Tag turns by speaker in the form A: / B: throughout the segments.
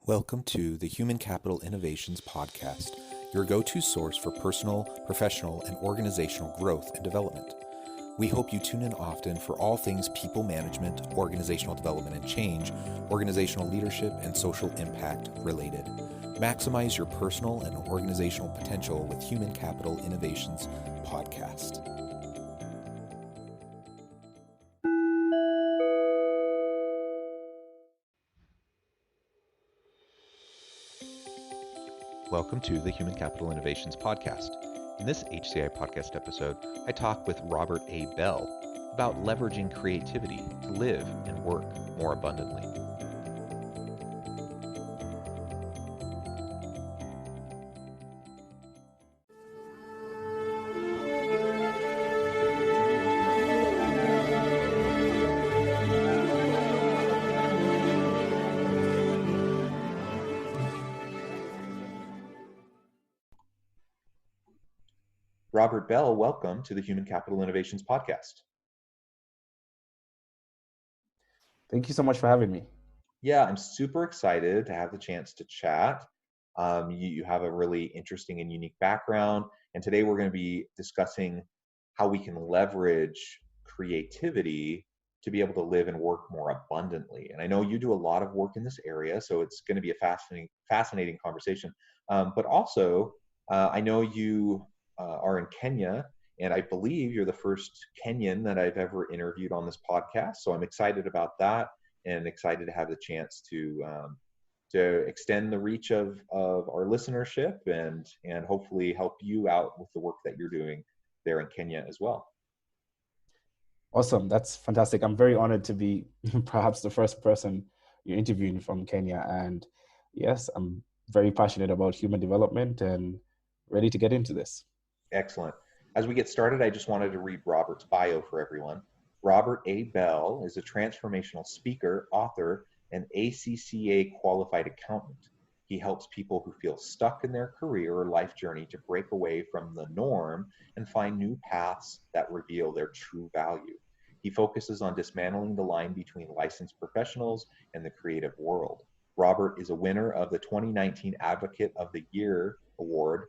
A: Welcome to the Human Capital Innovations Podcast, your go-to source for personal, professional, and organizational growth and development. We hope you tune in often for all things people management, organizational development and change, organizational leadership, and social impact related. Maximize your personal and organizational potential with Human Capital Innovations Podcast. Welcome to the Human Capital Innovations Podcast. In this HCI podcast episode, I talk with Robert A. Belle about leveraging creativity to live and work more abundantly. Robert Belle, welcome to the Human Capital Innovations Podcast.
B: Thank you so much for having me.
A: Yeah, I'm super excited to have the chance to chat. You have a really interesting and unique background, and today we're going to be discussing how we can leverage creativity to be able to live and work more abundantly. And I know you do a lot of work in this area, so it's going to be a fascinating conversation. But also, I know you are in Kenya, and I believe you're the first Kenyan that I've ever interviewed on this podcast. So I'm excited about that and excited to have the chance to extend the reach of our listenership and hopefully help you out with the work that you're doing there in Kenya as well.
B: Awesome. That's fantastic. I'm very honored to be perhaps the first person you're interviewing from Kenya. And yes, I'm very passionate about human development and ready to get into this.
A: Excellent. As we get started, I just wanted to read Robert's bio for everyone. Robert A. Belle is a transformational speaker, author, and ACCA qualified accountant. He helps people who feel stuck in their career or life journey to break away from the norm and find new paths that reveal their true value. He focuses on dismantling the line between licensed professionals and the creative world. Robert is a winner of the 2019 Advocate of the Year Award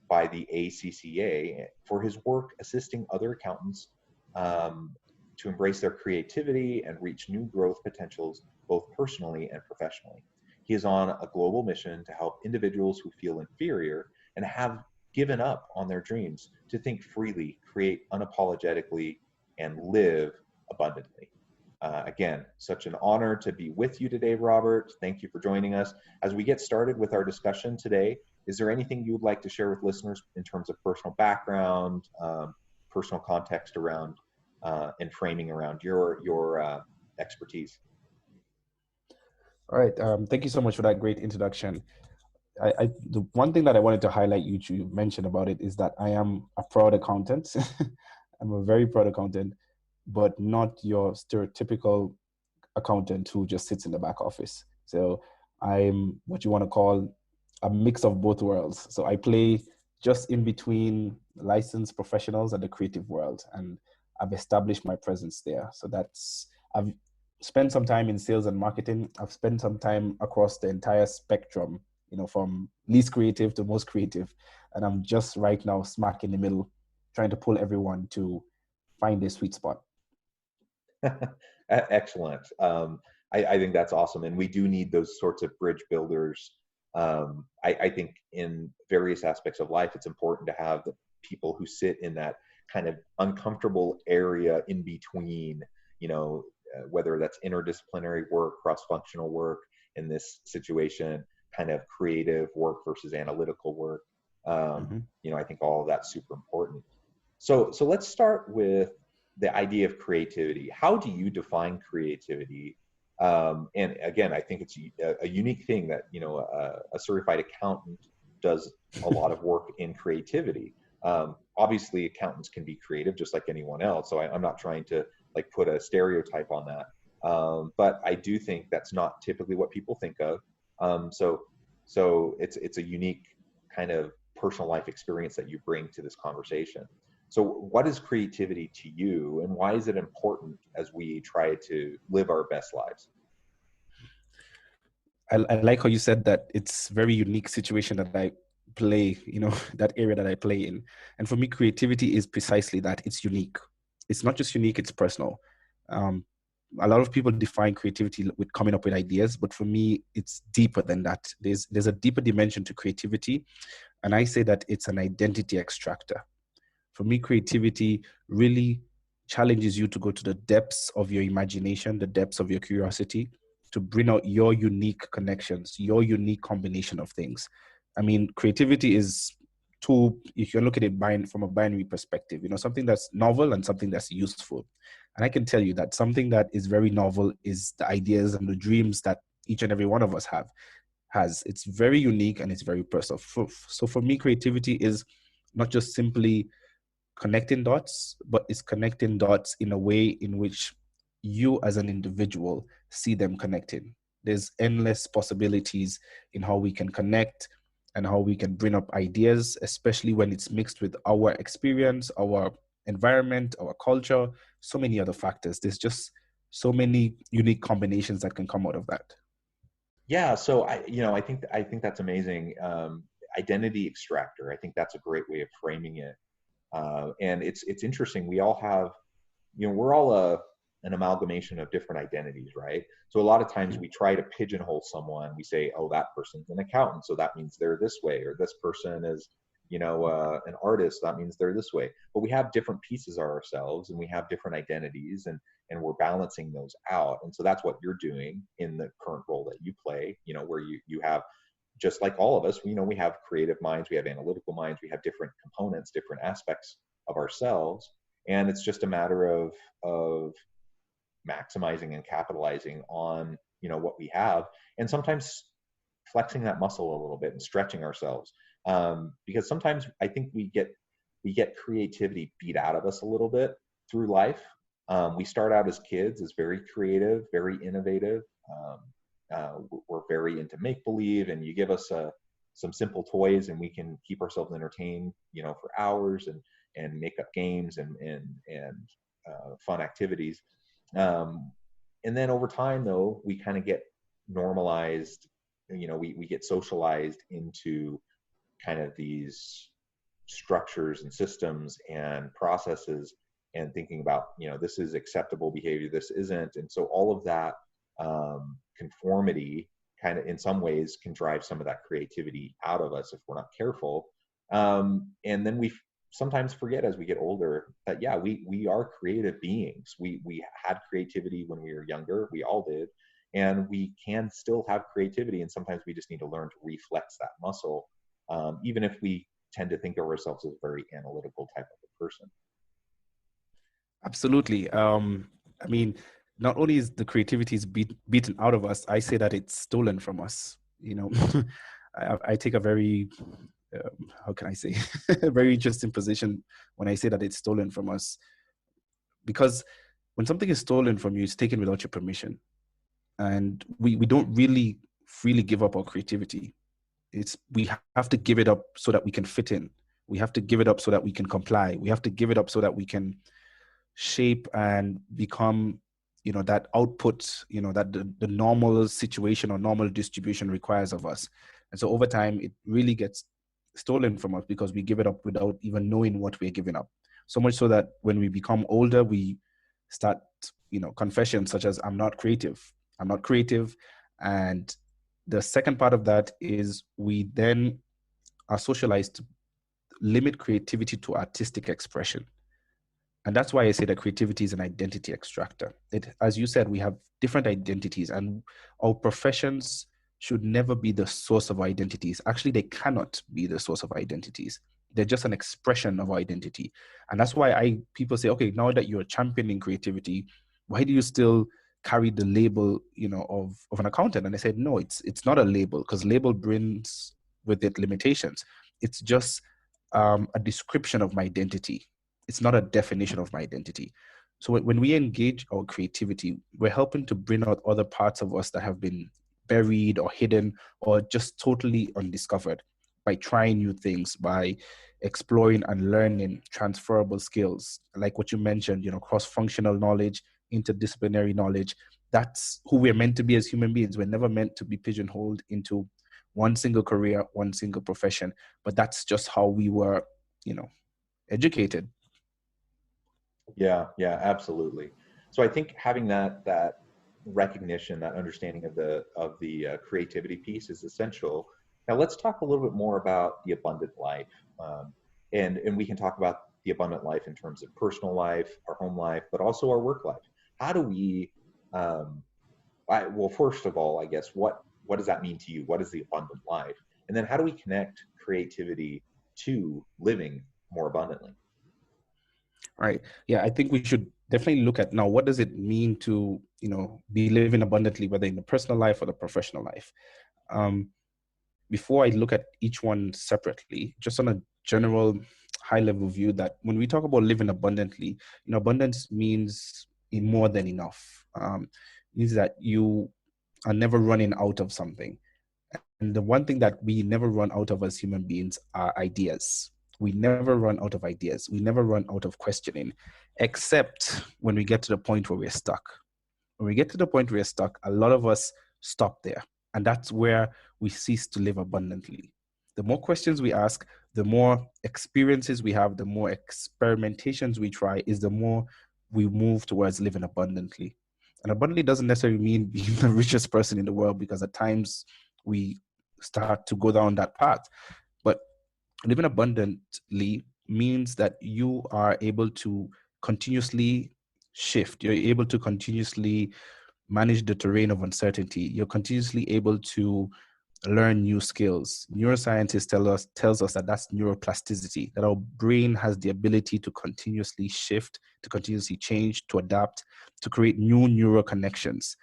A: by the ACCA for his work assisting other accountants to embrace their creativity and reach new growth potentials both personally and professionally. He is on a global mission to help individuals who feel inferior and have given up on their dreams to think freely, create unapologetically, and live abundantly. Again, such an honor to be with you today, Robert. Thank you for joining us. As we get started with our discussion today, is there anything you would like to share with listeners in terms of personal background, personal context around and framing around your expertise?
B: All right. Thank you so much for that great introduction. The one thing that I wanted to highlight, you mentioned about it, is that I am a proud accountant. I'm a very proud accountant, but not your stereotypical accountant who just sits in the back office. So I'm what you want to call a mix of both worlds. So I play just in between licensed professionals and the creative world, and I've established my presence there. So I've spent some time in sales and marketing. I've spent some time across the entire spectrum, from least creative to most creative. And I'm just right now smack in the middle, trying to pull everyone to find their sweet spot.
A: Excellent. I think that's awesome. And we do need those sorts of bridge builders. I think in various aspects of life, it's important to have the people who sit in that kind of uncomfortable area in between, whether that's interdisciplinary work, cross-functional work, in this situation, kind of creative work versus analytical work. I think all of that's super important. So let's start with the idea of creativity. How do you define creativity? And again, I think it's a unique thing that, a certified accountant does a lot of work in creativity. Obviously, accountants can be creative just like anyone else. So I'm not trying to put a stereotype on that. But I do think that's not typically what people think of. So it's a unique kind of personal life experience that you bring to this conversation. So what is creativity to you, and why is it important as we try to live our best lives?
B: I like how you said that it's very unique situation that I play, that area that I play in. And for me, creativity is precisely that. It's unique. It's not just unique, it's personal. Um, a lot of people define creativity with coming up with ideas, but for me, it's deeper than that. There's a deeper dimension to creativity. And I say that it's an identity extractor. For me, creativity really challenges you to go to the depths of your imagination, the depths of your curiosity, to bring out your unique connections, your unique combination of things. I mean, creativity is two, if you look at it from a binary perspective, something that's novel and something that's useful. And I can tell you that something that is very novel is the ideas and the dreams that each and every one of us has. It's very unique and it's very personal. So for me, creativity is not just simply connecting dots, but it's connecting dots in a way in which you as an individual see them connecting. There's endless possibilities in how we can connect and how we can bring up ideas, especially when it's mixed with our experience, our environment, our culture, so many other factors. There's just so many unique combinations that can come out of that.
A: Yeah, so I think that's amazing. Identity extractor. I think that's a great way of framing it. And it's interesting. We all have, we're all an amalgamation of different identities, right? So a lot of times we try to pigeonhole someone. We say, oh, that person's an accountant, so that means they're this way, or this person is, an artist, that means they're this way. But we have different pieces of ourselves, and we have different identities, and we're balancing those out. And so that's what you're doing in the current role that you play. Where you have, just like all of us, we have creative minds, we have analytical minds, we have different components, different aspects of ourselves, and it's just a matter of maximizing and capitalizing on what we have, and sometimes flexing that muscle a little bit and stretching ourselves, because sometimes I think we get creativity beat out of us a little bit through life. We start out as kids as very creative, very innovative. We're very into make believe, and you give us some simple toys, and we can keep ourselves entertained, for hours, and make up games and fun activities. Um, and then over time, though, we kind of get normalized. We get socialized into kind of these structures and systems and processes, and thinking about, this is acceptable behavior, this isn't. And so all of that conformity kind of in some ways can drive some of that creativity out of us if we're not careful. And then we sometimes forget as we get older that, yeah, we are creative beings. We had creativity when we were younger, we all did, and we can still have creativity, and sometimes we just need to learn to reflex that muscle, even if we tend to think of ourselves as a very analytical type of a person.
B: Absolutely. I mean, not only is the creativity beaten out of us, I say that it's stolen from us. I take a very, how can I say, a very interesting position when I say that it's stolen from us. Because when something is stolen from you, it's taken without your permission. And we don't really freely give up our creativity. We have to give it up so that we can fit in. We have to give it up so that we can comply. We have to give it up so that we can shape and become, that output, that the normal situation or normal distribution requires of us. And so over time, it really gets stolen from us because we give it up without even knowing what we're giving up. So much so that when we become older, we start, confessions such as, I'm not creative. I'm not creative. And the second part of that is we then are socialized to limit creativity to artistic expression. And that's why I say that creativity is an identity extractor. As you said, we have different identities, and our professions should never be the source of identities. Actually, they cannot be the source of identities. They're just an expression of identity. And that's why people say, okay, now that you're championing creativity, why do you still carry the label, of an accountant? And I said, no, it's not a label, because label brings with it limitations. It's just a description of my identity. It's not a definition of my identity. So when we engage our creativity, we're helping to bring out other parts of us that have been buried or hidden or just totally undiscovered, by trying new things, by exploring and learning transferable skills, like what you mentioned, cross-functional knowledge, interdisciplinary knowledge. that's who we're meant to be as human beings. We're never meant to be pigeonholed into one single career, one single profession, but that's just how we were, educated.
A: Yeah, yeah, absolutely. So I think having that recognition, that understanding of the creativity piece is essential. Now let's talk a little bit more about the abundant life, and we can talk about the abundant life in terms of personal life, our home life, but also our work life. How do we? Um, well, first of all, I guess what does that mean to you? What is the abundant life? And then how do we connect creativity to living more abundantly?
B: Right. Yeah, I think we should definitely look at now, what does it mean to, be living abundantly, whether in the personal life or the professional life. Um, Before I look at each one separately, just on a general high level view, that when we talk about living abundantly, abundance means more than enough. Means that you are never running out of something. And the one thing that we never run out of as human beings are ideas. We never run out of ideas. We never run out of questioning, except when we get to the point where we're stuck. When we get to the point where we're stuck, a lot of us stop there. And that's where we cease to live abundantly. The more questions we ask, the more experiences we have, the more experimentations we try, is the more we move towards living abundantly. And abundantly doesn't necessarily mean being the richest person in the world, because at times we start to go down that path. But living abundantly means that you are able to continuously shift. You're able to continuously manage the terrain of uncertainty. You're continuously able to learn new skills. Neuroscientists tells us that that's neuroplasticity, that our brain has the ability to continuously shift, to continuously change, to adapt, to create new neural connections.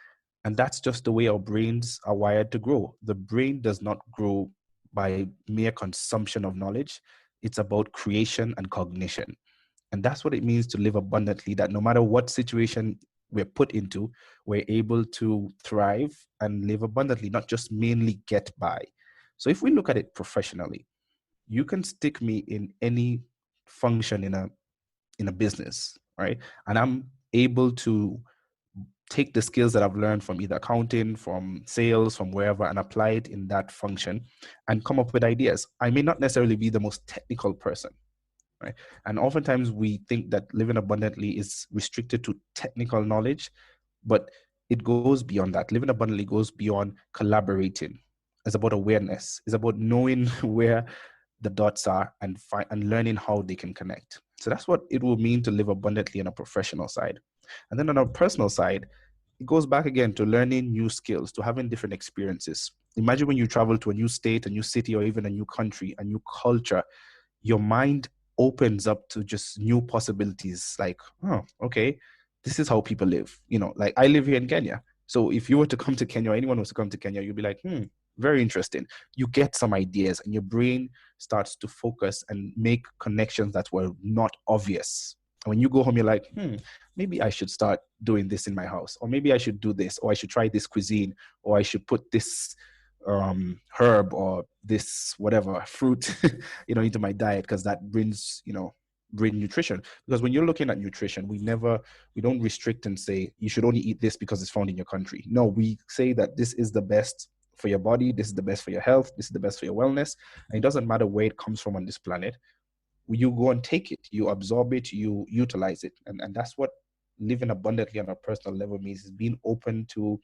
B: And that's just the way our brains are wired to grow. The brain does not grow by mere consumption of knowledge. It's about creation and cognition. And that's what it means to live abundantly, that no matter what situation we're put into, we're able to thrive and live abundantly, not just mainly get by. So if we look at it professionally, you can stick me in any function in a business, right? And I'm able to take the skills that I've learned from either accounting, from sales, from wherever, and apply it in that function and come up with ideas. I may not necessarily be the most technical person, right? And oftentimes we think that living abundantly is restricted to technical knowledge, but it goes beyond that. Living abundantly goes beyond collaborating. It's about awareness. It's about knowing where the dots are and learning how they can connect. So that's what it will mean to live abundantly on a professional side. And then on a personal side, it goes back again to learning new skills, to having different experiences. Imagine when you travel to a new state, a new city, or even a new country, a new culture, your mind opens up to just new possibilities. Like, oh, okay, this is how people live. Like I live here in Kenya. So if you were to come to Kenya, or anyone was to come to Kenya, you'd be like, very interesting. You get some ideas and your brain starts to focus and make connections that were not obvious. And when you go home, you're like, maybe I should start doing this in my house, or maybe I should do this, or I should try this cuisine, or I should put this herb or this whatever fruit into my diet, because that brings bring nutrition. Because when you're looking at nutrition, we don't restrict and say you should only eat this because it's found in your country. No, we say that this is the best for your body, this is the best for your health, this is the best for your wellness, and it doesn't matter where it comes from on this planet. You go and take it, you absorb it, you utilize it. And that's what living abundantly on a personal level means, is being open to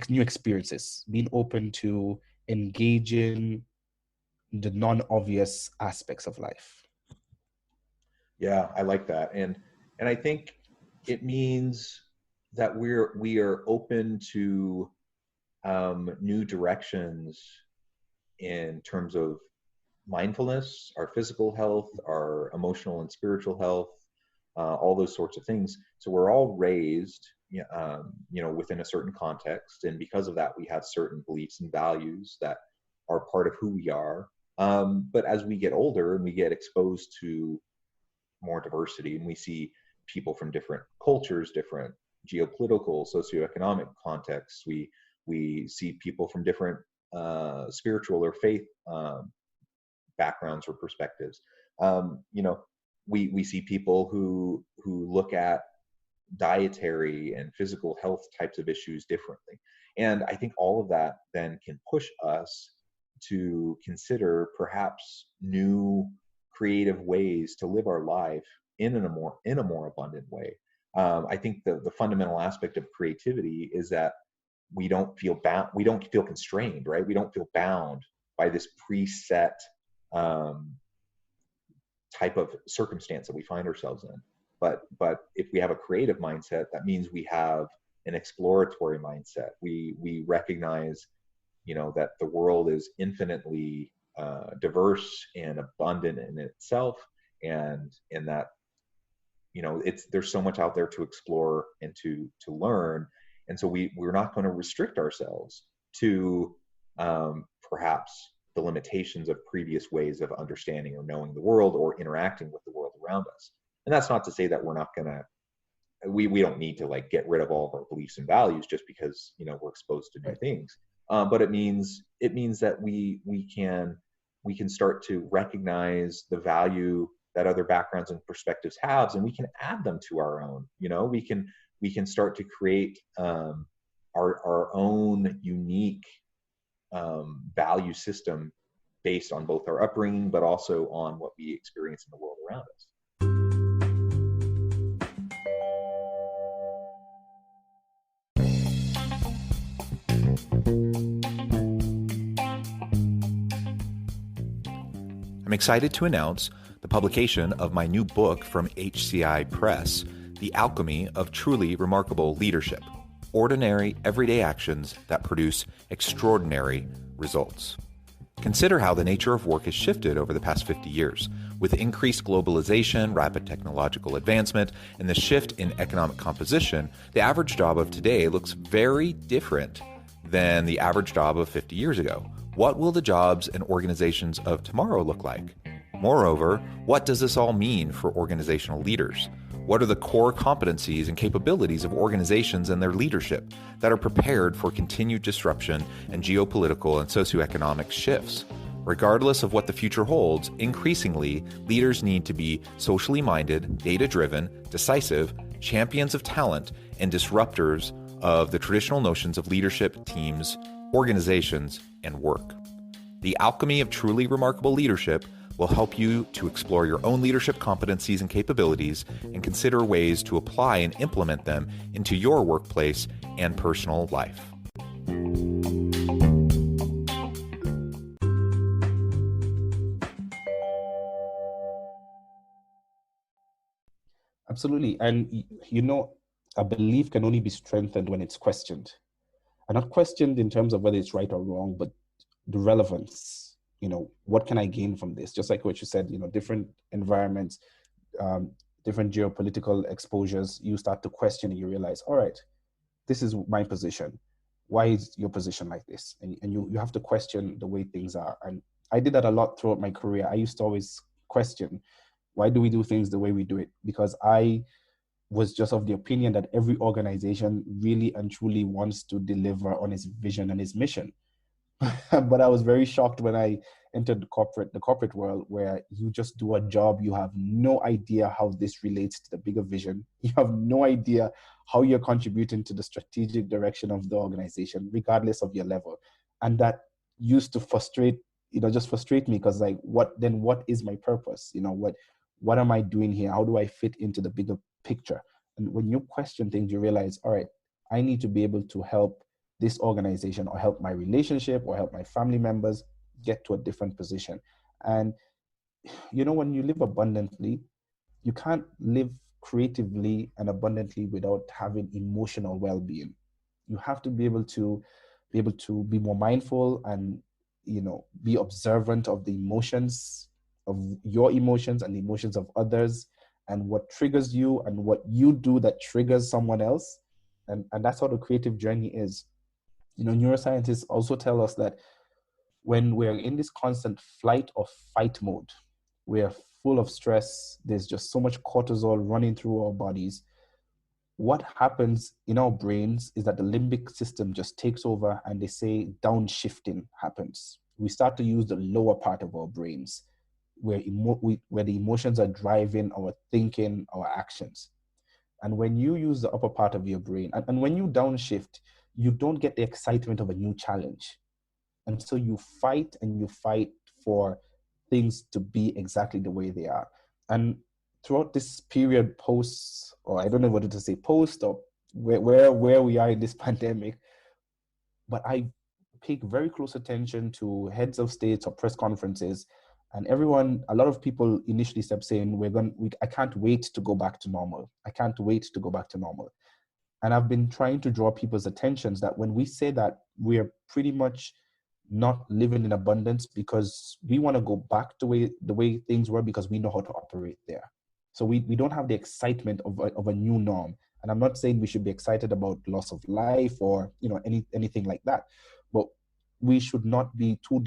B: new experiences, being open to engaging the non-obvious aspects of life.
A: Yeah, I like that. And I think it means that we are open to new directions in terms of mindfulness, our physical health, our emotional and spiritual health, all those sorts of things. So we're all raised, within a certain context, and because of that, we have certain beliefs and values that are part of who we are. But as we get older and we get exposed to more diversity, and we see people from different cultures, different geopolitical, socioeconomic contexts. We see people from different spiritual or faith backgrounds or perspectives. We see people who look at dietary and physical health types of issues differently. And I think all of that then can push us to consider perhaps new creative ways to live our life in a more abundant way. I think the fundamental aspect of creativity is that we don't feel bound, we don't feel constrained, right? We don't feel bound by this preset um, type of circumstance that we find ourselves in. But if we have a creative mindset, that means we have an exploratory mindset. We recognize, you know, that the world is infinitely diverse and abundant in itself, and in that, you know, it's, there's so much out there to explore and to learn. And so we're not going to restrict ourselves to perhaps the limitations of previous ways of understanding or knowing the world or interacting with the world around us. And that's not to say that we're not going to, we don't need to like get rid of all of our beliefs and values just because, you know, we're exposed to new things. But it means that we can start to recognize the value that other backgrounds and perspectives have, and we can add them to our own. You know, we can start to create our own unique value system based on both our upbringing, but also on what we experience in the world around us.
C: I'm excited to announce the publication of my new book from HCI Press, The Alchemy of Truly Remarkable Leadership: Ordinary, Everyday Actions that Produce Extraordinary Results. Consider how the nature of work has shifted over the past 50 years. With increased globalization, rapid technological advancement, and the shift in economic composition, the average job of today looks very different than the average job of 50 years ago. What will the jobs and organizations of tomorrow look like? Moreover, what does this all mean for organizational leaders? What are the core competencies and capabilities of organizations and their leadership that are prepared for continued disruption and geopolitical and socioeconomic shifts? Regardless of what the future holds, increasingly, leaders need to be socially minded, data-driven, decisive, champions of talent, and disruptors of the traditional notions of leadership, teams, organizations, and work. The Alchemy of Truly Remarkable Leadership will help you to explore your own leadership competencies and capabilities and consider ways to apply and implement them into your workplace and personal life.
B: Absolutely. And you know, a belief can only be strengthened when it's questioned. And not questioned in terms of whether it's right or wrong, but the relevance. You know, what can I gain from this? Just like what you said, you know, different environments, different geopolitical exposures, you start to question and you realize, all right, this is my position. Why is your position like this? And you have to question the way things are. And I did that a lot throughout my career. I used to always question, why do we do things the way we do it? Because I was just of the opinion that every organization really and truly wants to deliver on its vision and its mission. But I was very shocked when I entered the corporate world, where you just do a job. You have no idea how this relates to the bigger vision. You have no idea how you're contributing to the strategic direction of the organization, regardless of your level. And that used to frustrate me, because like, what is my purpose? You know, what am I doing here? How do I fit into the bigger picture? And when you question things, you realize, all right, I need to be able to help this organization, or help my relationship, or help my family members get to a different position. And, you know, when you live abundantly, you can't live creatively and abundantly without having emotional well-being. You have to be able to be more mindful and, you know, be observant of the emotions, of your emotions and the emotions of others, and what triggers you and what you do that triggers someone else. And that's how the creative journey is. You know, neuroscientists also tell us that when we're in this constant flight or fight mode, we're full of stress, there's just so much cortisol running through our bodies. What happens in our brains is that the limbic system just takes over, and they say downshifting happens. We start to use the lower part of our brains, where the emotions are driving our thinking, our actions. And when you use the upper part of your brain, and when you downshift, you don't get the excitement of a new challenge. And so you fight and you fight for things to be exactly the way they are. And throughout this period post, or I don't know whether to say post or where we are in this pandemic, but I pay very close attention to heads of states or press conferences, and everyone, a lot of people initially kept saying, I can't wait to go back to normal. I can't wait to go back to normal. And I've been trying to draw people's attentions that when we say that, we're pretty much not living in abundance because we want to go back to the way things were because we know how to operate there. So we don't have the excitement of a new norm. And I'm not saying we should be excited about loss of life or anything like that, but we should not be too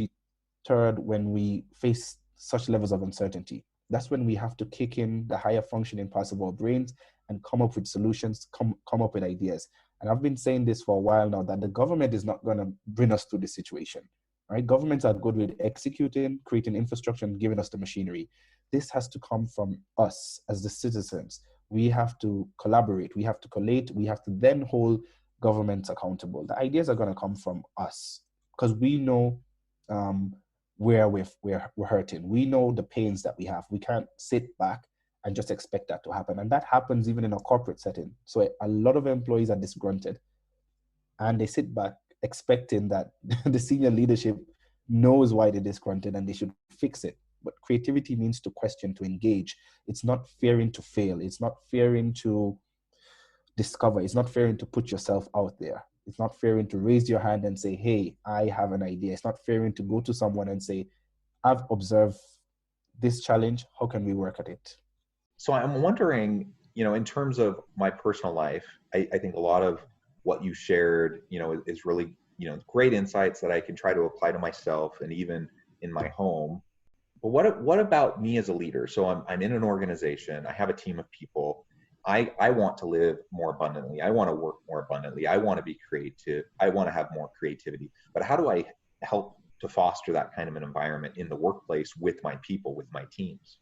B: deterred when we face such levels of uncertainty. That's when we have to kick in the higher functioning parts of our brains and come up with solutions, come up with ideas. And I've been saying this for a while now, that the government is not going to bring us through this situation. Right? Governments are good with executing, creating infrastructure, and giving us the machinery. This has to come from us as the citizens. We have to collaborate. We have to collate. We have to then hold governments accountable. The ideas are going to come from us because we know where we're hurting. We know the pains that we have. We can't sit back and just expect that to happen. And that happens even in a corporate setting. So a lot of employees are disgruntled and they sit back expecting that the senior leadership knows why they're disgruntled and they should fix it. But creativity means to question, to engage. It's not fearing to fail. It's not fearing to discover. It's not fearing to put yourself out there. It's not fearing to raise your hand and say, hey, I have an idea. It's not fearing to go to someone and say, I've observed this challenge. How can we work at it?
A: So I'm wondering, in terms of my personal life, I think a lot of what you shared, is really, great insights that I can try to apply to myself and even in my home. But what about me as a leader? So I'm in an organization. I have a team of people. I want to live more abundantly. I want to work more abundantly. I want to be creative. I want to have more creativity. But how do I help to foster that kind of an environment in the workplace with my people, with my teams?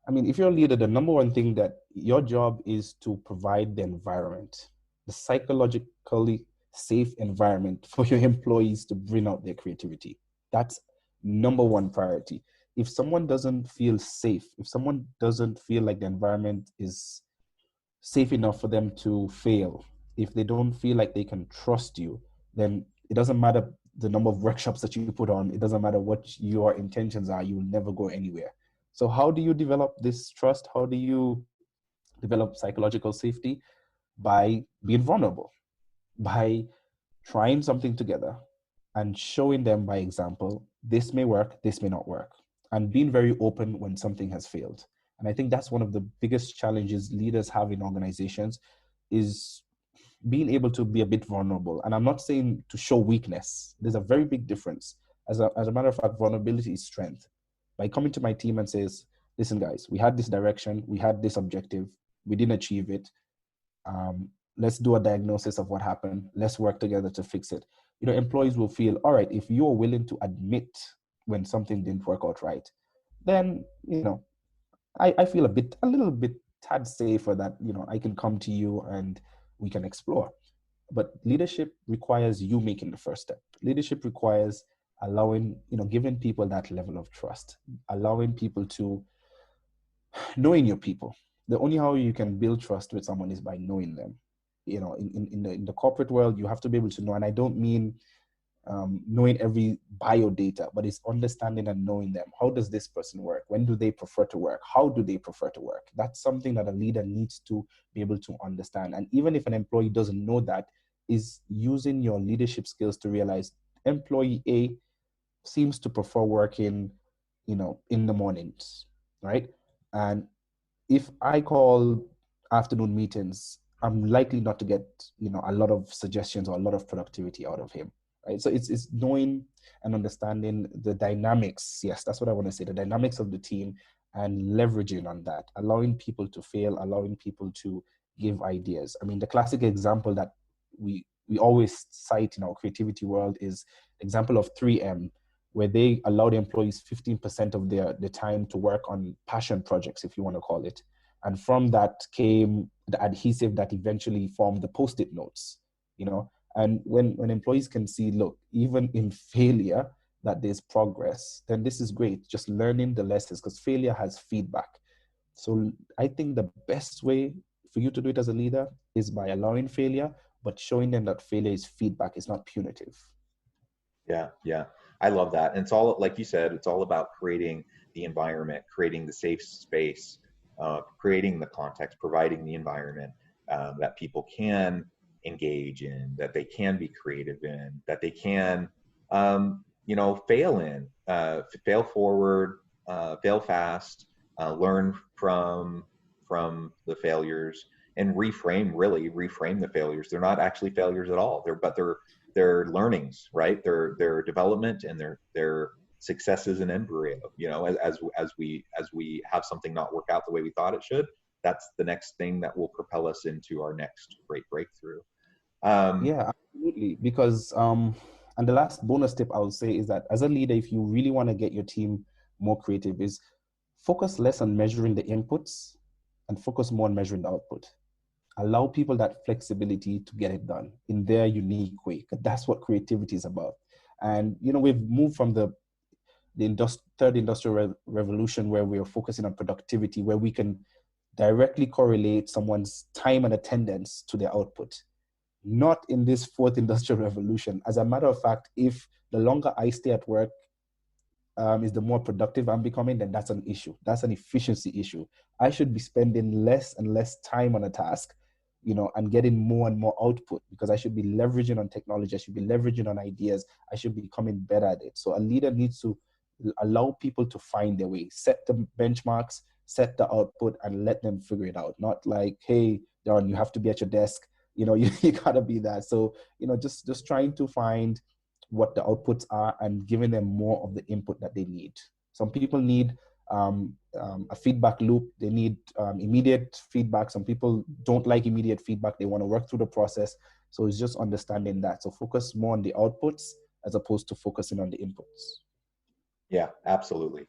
B: I mean, if you're a leader, the number one thing that your job is to provide the environment, the psychologically safe environment for your employees to bring out their creativity. That's number one priority. If someone doesn't feel safe, if someone doesn't feel like the environment is safe enough for them to fail, if they don't feel like they can trust you, then it doesn't matter the number of workshops that you put on. It doesn't matter what your intentions are. You will never go anywhere. So how do you develop this trust? How do you develop psychological safety? By being vulnerable, by trying something together and showing them by example, this may work, this may not work, and being very open when something has failed. And I think that's one of the biggest challenges leaders have in organizations is being able to be a bit vulnerable. And I'm not saying to show weakness. There's a very big difference. As a matter of fact, vulnerability is strength. By coming to my team and says, listen, guys, we had this direction, we had this objective, we didn't achieve it. Let's do a diagnosis of what happened. Let's work together to fix it. Employees will feel, all right, if you're willing to admit when something didn't work out right, then, I feel a little bit tad safer that, I can come to you and we can explore. But leadership requires you making the first step. Leadership requires allowing, giving people that level of trust, allowing people to knowing your people. The only how you can build trust with someone is by knowing them. In the corporate world, you have to be able to know, and I don't mean knowing every bio data, but it's understanding and knowing them. How does this person work? When do they prefer to work? How do they prefer to work? That's something that a leader needs to be able to understand. And even if an employee doesn't know that, is using your leadership skills to realize employee A seems to prefer working, in the mornings, right? And if I call afternoon meetings, I'm likely not to get, a lot of suggestions or a lot of productivity out of him, right? So it's knowing and understanding the dynamics. Yes, that's what I want to say, the dynamics of the team, and leveraging on that, allowing people to fail, allowing people to give ideas. I mean, the classic example that we always cite in our creativity world is the example of 3M, where they allowed employees 15% of their time to work on passion projects, if you want to call it. And from that came the adhesive that eventually formed the Post-it notes, you know. And when employees can see, look, even in failure, that there's progress, then this is great. Just learning the lessons, because failure has feedback. So I think the best way for you to do it as a leader is by allowing failure, but showing them that failure is feedback, it's not punitive.
A: Yeah, yeah. I love that. And it's all, like you said, it's all about creating the environment, creating the safe space, creating the context, providing the environment that people can engage in, that they can be creative in, that they can, fail in, fail forward, fail fast, learn from the failures, and reframe the failures. They're not actually failures at all. They're learnings, right? Their development and their successes and embryo. As we have something not work out the way we thought it should, that's the next thing that will propel us into our next great breakthrough.
B: Yeah, absolutely. Because and the last bonus tip I would say is that as a leader, if you really want to get your team more creative, is focus less on measuring the inputs and focus more on measuring the output. Allow people that flexibility to get it done in their unique way, because that's what creativity is about. And we've moved from the third industrial revolution, where we are focusing on productivity, where we can directly correlate someone's time and attendance to their output. Not in this fourth industrial revolution. As a matter of fact, if the longer I stay at work is the more productive I'm becoming, then that's an issue. That's an efficiency issue. I should be spending less and less time on a task, and getting more and more output, because I should be leveraging on technology. I should be leveraging on ideas. I should be becoming better at it. So a leader needs to allow people to find their way, set the benchmarks, set the output, and let them figure it out. Not like, hey, Darren, you have to be at your desk. You gotta be that. So, just trying to find what the outputs are and giving them more of the input that they need. Some people need a feedback loop. They need immediate feedback. Some people don't like immediate feedback. They want to work through the process. So it's just understanding that. So focus more on the outputs as opposed to focusing on the inputs.
A: Yeah, absolutely.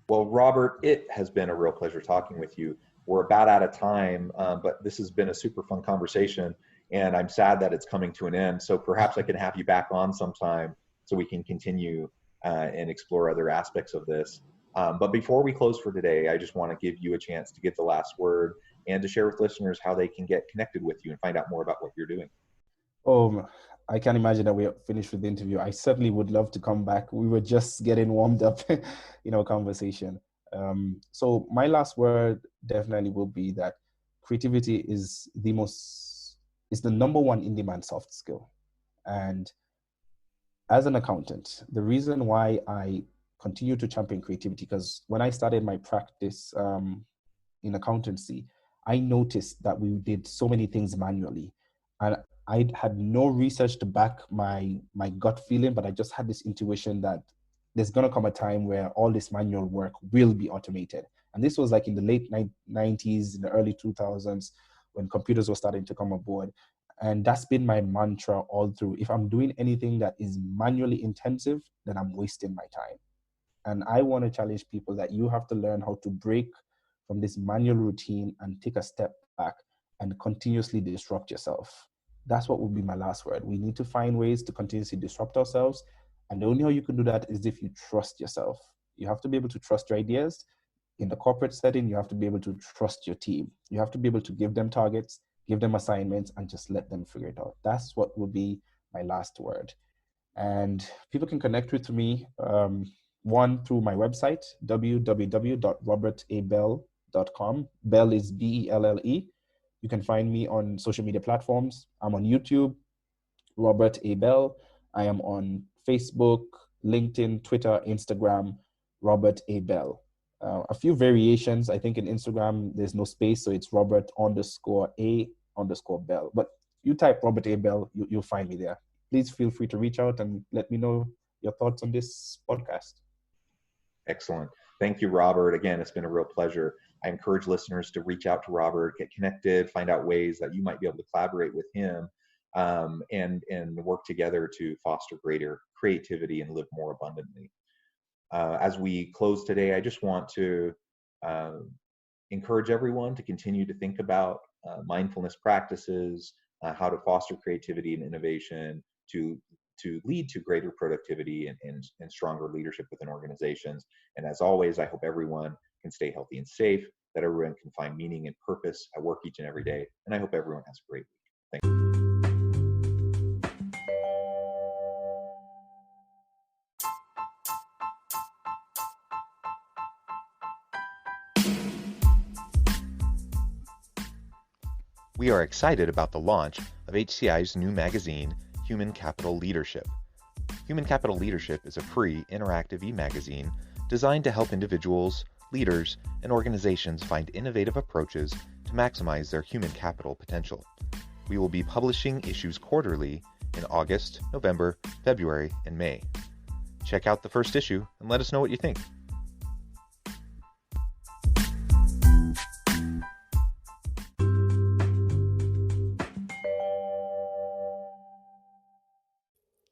A: Well, Robert, it has been a real pleasure talking with you. We're about out of time, but this has been a super fun conversation, and I'm sad that it's coming to an end. So perhaps I can have you back on sometime so we can continue and explore other aspects of this. But before we close for today, I just want to give you a chance to get the last word and to share with listeners how they can get connected with you and find out more about what you're doing.
B: I can't imagine that we're finished with the interview. I certainly would love to come back. We were just getting warmed up in our conversation. So my last word definitely will be that creativity is the number one in-demand soft skill. And as an accountant, the reason why I continue to champion creativity, because when I started my practice in accountancy, I noticed that we did so many things manually. And I had no research to back my gut feeling, but I just had this intuition that there's going to come a time where all this manual work will be automated. And this was like in the late 90s, in the early 2000s, when computers were starting to come aboard. And that's been my mantra all through. If I'm doing anything that is manually intensive, then I'm wasting my time. And I want to challenge people that you have to learn how to break from this manual routine and take a step back and continuously disrupt yourself. That's what would be my last word. We need to find ways to continuously disrupt ourselves. And the only way you can do that is if you trust yourself. You have to be able to trust your ideas. In the corporate setting, you have to be able to trust your team. You have to be able to give them targets, give them assignments, and just let them figure it out. That's what would be my last word. And people can connect with me, one, through my website, www.robertabelle.com. Belle is Belle. You can find me on social media platforms. I'm on YouTube, Robert A. Belle. I am on Facebook, LinkedIn, Twitter, Instagram, Robert A. Belle. A few variations. I think in Instagram, there's no space, so it's Robert_A_Belle. But you type Robert A. Belle, you'll find me there. Please feel free to reach out and let me know your thoughts on this podcast.
A: Excellent. Thank you, Robert. Again, it's been a real pleasure. I encourage listeners to reach out to Robert, get connected, find out ways that you might be able to collaborate with him and work together to foster greater creativity and live more abundantly. As we close today, I just want to encourage everyone to continue to think about mindfulness practices, how to foster creativity and innovation to lead to greater productivity and stronger leadership within organizations. And as always, I hope everyone can stay healthy and safe, that everyone can find meaning and purpose at work each and every day. And I hope everyone has a great week. Thank you.
C: We are excited about the launch of HCI's new magazine, Human Capital Leadership. Human Capital Leadership is a free, interactive e-magazine designed to help individuals, leaders, and organizations find innovative approaches to maximize their human capital potential. We will be publishing issues quarterly in August, November, February, and May. Check out the first issue and let us know what you think.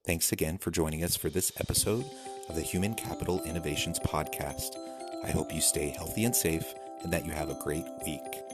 C: Thanks again for joining us for this episode of the Human Capital Innovations Podcast. I hope you stay healthy and safe and that you have a great week.